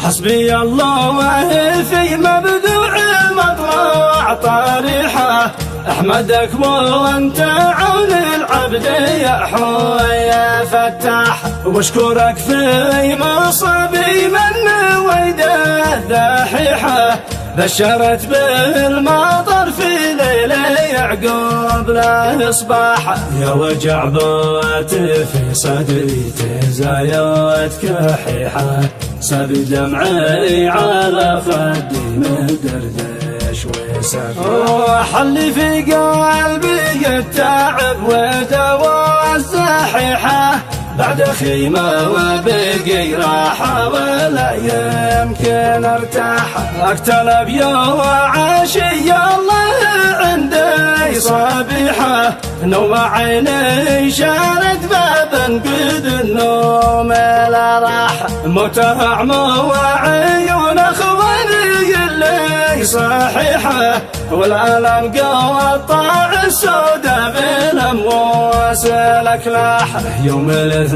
حسبي الله في مبدوع المطلع طريحه، أحمدك وأنت عون العبد يا حوي يا فتاح، واشكرك في مصابي من ويده ذاحيحه، بشرت بالمطر في ليل يعقوب له إصباح، يا وجع بوت في صدري تزايد كحيحه، ساب دمعي على خدي مدردش وسفاح، اللي في قلبي التعب ودوا الزحيحه، بعد خيمة وبقي راحة ولا يمكن ارتاح، اقتل بيوم عشي الله عندي صبيحة، نوم عيني شارد بابا قد النوم لا راح، موته أعمى وعيون اخواني اللي صحيحة، والألم قطع السودا بالأمواس الأكلاح، يوم الاثنين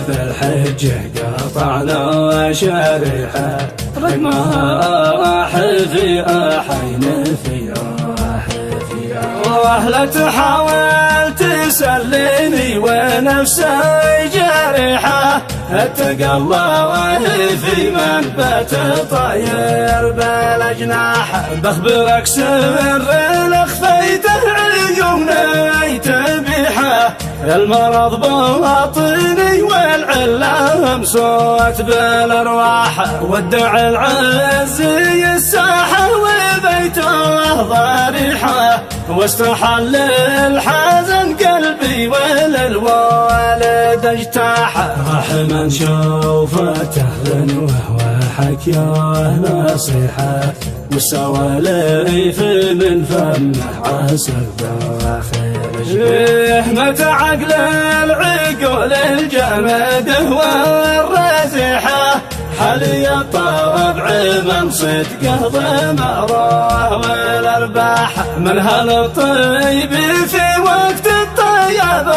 في الحجة قطعنا شريحة، رقمها أحفي أحين في لا تحاول تسليني ونفسي جريحة، اتقى الله في من بات طاير بالاجناح، بخبرك سر لخفيته عيوني تبيحه، المرض باطني والعلام صوت بالارواح، ودع العزي الساحه وبيته ضريحه، واستحل الحزن قلبي وللوالد اجتاح، رحما شوفته وهو حكياه نصيحه، والسواليف من فمه عسل دواخل متى عقل العقول الجمد والرزيحه، حلي الطبع من صدقه ضمره والارباح، من هالطيب في وقت الطيب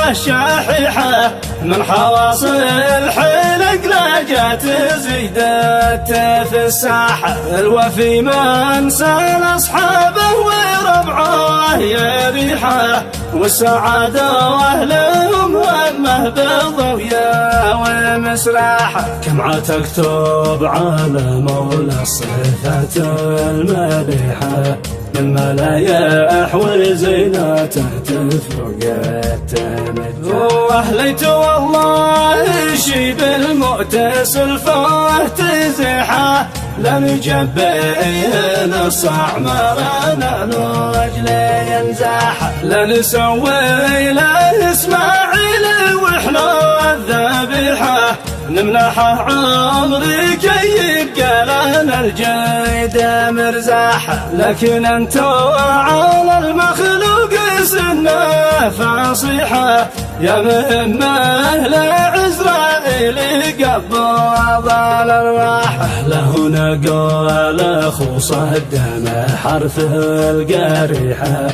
والشحيحه، من حواصل الحلق لا جات زيدت في الساحه، الوفي من سال اصحابه وربعه يريحه، والسعاده واهلهم همه بالضويا ومسراحه، كم تكتب على مولى الصفات المليحه، من ملايح وزيناته تفوق التمد، واهليت والله شي بالمؤتس الفوه تزيحه، لم جبين الصعمران الوجل ينزاح، لا نسوي له اسماعيل واحنا الذبيحه، نمنحه عمري كي يبقى لنا الجيد مرزاح، لكن انت على المخلوق سنه فصيحه، يا مهمه لعزرائيل قبض الارواح، له نقول خصه الدم حرف القريحه،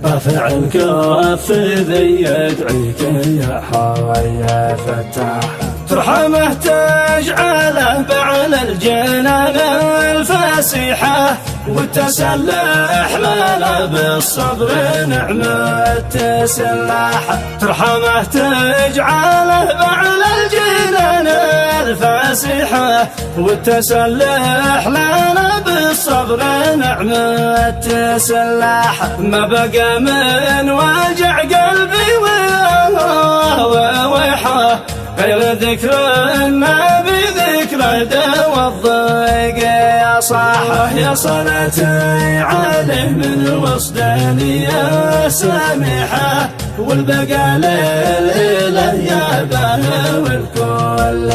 رافع الكف ذي يدعيك يا حوي يا فتاح، ترحمه تجعله بعل الجنان الفسيحه، والتسلح له بالصبر نعمة التسلاح، ترحمه تجعله بعل الجنان الفسيحه، والتسلح لنا بالصبر نعمة التسلاح، ما بقى من وجع قلبي وويحه، غير ذكر النبي ذكر دوا الضيق يا صاح، يا صلاتي عليه من وصداني يا سامحه، والبقى للإله يا باه والكل